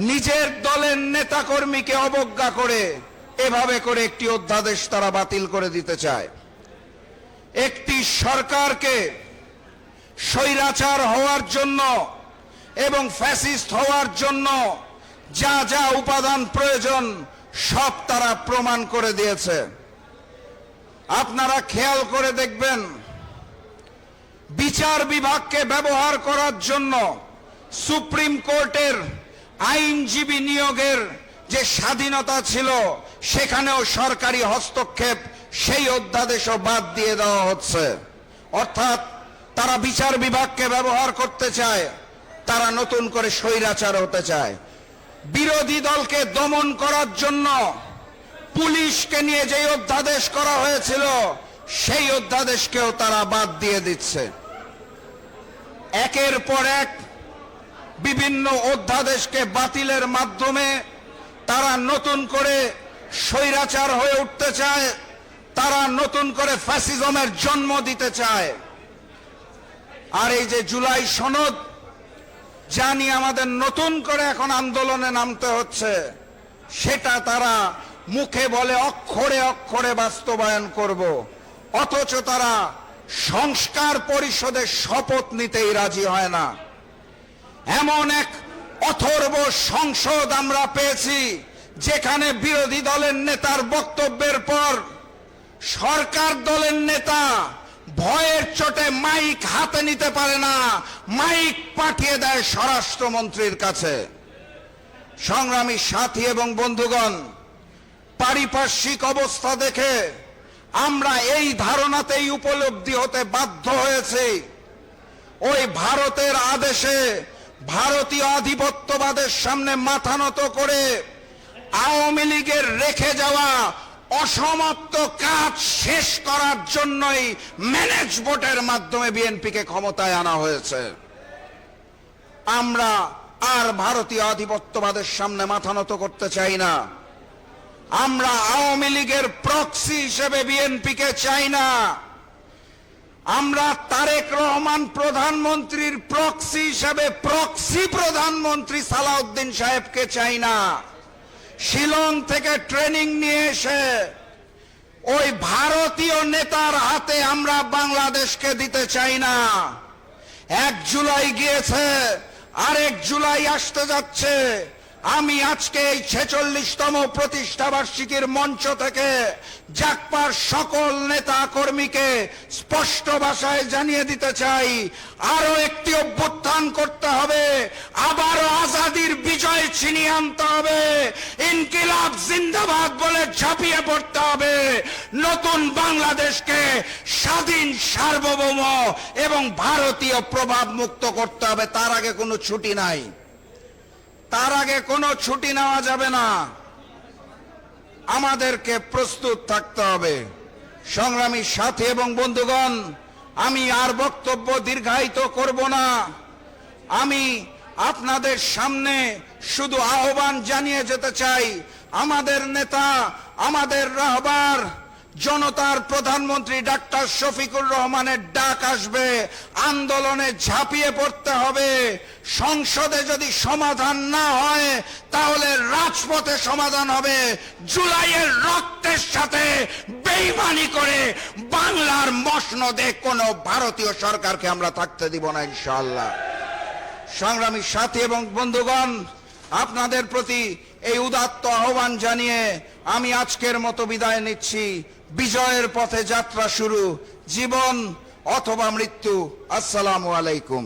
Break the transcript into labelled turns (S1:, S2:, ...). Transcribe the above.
S1: নিজের দলের নেতাকর্মীকে অবজ্ঞা করে এভাবে করে একটি অধ্যাদেশ তারা বাতিল করে দিতে চায়। একটি সরকারকে স্বৈরাচার হওয়ার জন্য এবং ফ্যাসিস্ট হওয়ার জন্য যা যা উপাদান প্রয়োজন সব তারা প্রমাণ করে দিয়েছে। আপনারা খেয়াল করে দেখবেন, বিচার বিভাগকে ব্যবহার করার জন্য সুপ্রিম কোর্টের আইনজীবী নিয়োগের যে স্বাধীনতা ছিল সেখানেও সরকারি হস্তক্ষেপ, সেই অধ্যাদেশও বাদ দিয়ে দেওয়া হচ্ছে। অর্থাৎ তারা বিচার বিভাগকে ব্যবহার করতে চায়, তারা নতুন করে স্বৈরাচার হতে চায়। বিরোধী দলকে দমন করার জন্য পুলিশকে নিয়ে যে অধ্যাদেশ করা হয়েছিল সেই অধ্যাদেশকেও তারা বাদ দিয়ে দিচ্ছে। একের পর এক বিভিন্ন অধ্যাদেশকে বাতিলের মাধ্যমে তারা নতুন করে স্বৈরাচার হয়ে উঠতে চায়, তারা নতুন করে ফ্যাসিজমের জন্ম দিতে চায়। আর এই যে জুলাই সনদ, যা নিয়ে আমাদের নতুন করে এখন আন্দোলনে নামতে হচ্ছে, সেটা তারা মুখে বলে অক্ষরে অক্ষরে বাস্তবায়ন করব, অথচ তারা সংস্কার পরিষদের শপথ নিতেই রাজি হয় না। এমন এক অথর্ব সংসদ আমরা পেয়েছি যেখানে বিরোধী দলের নেতার বক্তব্যের পর সরকার দলের নেতা ভয়ের চোটে মাইক হাতে নিতে পারে না, মাইক পাঠিয়ে দেয় স্বরাষ্ট্রমন্ত্রীর কাছে। সংগ্রামী সাথী এবং বন্ধুগণ, পারিপার্শ্বিক অবস্থা দেখে আমরা এই ধারণাতেই উপলব্ধি হতে বাধ্য হয়েছি, ওই ভারতের আদেশে ভারতীয় আধিপত্যবাদের সামনে মাথা নত করে আওয়ামী লীগের রেখে যাওয়া অসমাপ্ত কাজ শেষ করার জন্যই ম্যানেজ ভোটের মাধ্যমে বিএনপিকে ক্ষমতায় আনা হয়েছে। আমরা আর ভারতীয় আধিপত্যবাদের সামনে মাথা নত করতে চাই না। আমরা আওয়ামী লীগের প্রক্সি হিসেবে বিএনপিকে চাই না। আমরা তারেক রহমান প্রধানমন্ত্রীর প্রক্সি হিসেবে প্রক্সি প্রধানমন্ত্রী সালাউদ্দিন সাহেবকে চাই না। শিলং থেকে ট্রেনিং নিয়ে এসে ওই ভারতীয় নেতার হাতে আমরা বাংলাদেশকে দিতে চাই না। 1 জুলাই গিয়েছে, আরেক জুলাই আসতে যাচ্ছে। আমি আজকে এই 46তম প্রতিষ্ঠাবার্ষিকীর মঞ্চ থেকে জাগপার সকল নেতা কর্মীকে স্পষ্ট ভাষায় জানিয়ে দিতে চাই, আরো একটি অভ্যুত্থান করতে হবে, আবারও আজাদির বিজয় ছিনিয়ে আনতে হবে, ইনকিলাব জিন্দাবাদ বলে ঝাঁপিয়ে পড়তে হবে, নতুন বাংলাদেশকে স্বাধীন, সার্বভৌম এবং ভারতীয় প্রভাব মুক্ত করতে হবে। তার আগে কোনো ছুটি নাই, তার আগে কোনো ছুটি নেওয়া যাবে না। আমাদেরকে প্রস্তুত থাকতে হবে। সংগ্রামী সাথী এবং বন্ধুগণ, আমি আর বক্তব্য দীর্ঘায়িত করব না। আমি আপনাদের সামনে শুধু আহ্বান জানিয়ে যেতে চাই, আমাদের নেতা, আমাদের রাহবার, জনতার প্রধানমন্ত্রী ডাক্তার শফিকুর রহমানের ডাক আসবে, আন্দোলনে ঝাঁপিয়ে পড়তে হবে। সংসদে যদি সমাধান না হয় তাহলে রাজপথে সমাধান হবে। জুলাইয়ের রক্তের সাথে বেইমানি করে বাংলার মসনদে কোনো ভারতীয় সরকারকে আমরা থাকতে দিব না ইনশাআল্লাহ। সংগ্রামী সাথী এবং বন্ধুগণ, আপনাদের প্রতি এই উদাত্ত আহ্বান জানিয়ে আমি আজকের মতো বিদায় নিচ্ছি। বিজয়ের পথে যাত্রা শুরু, জীবন অথবা মৃত্যু। আসসালামু আলাইকুম।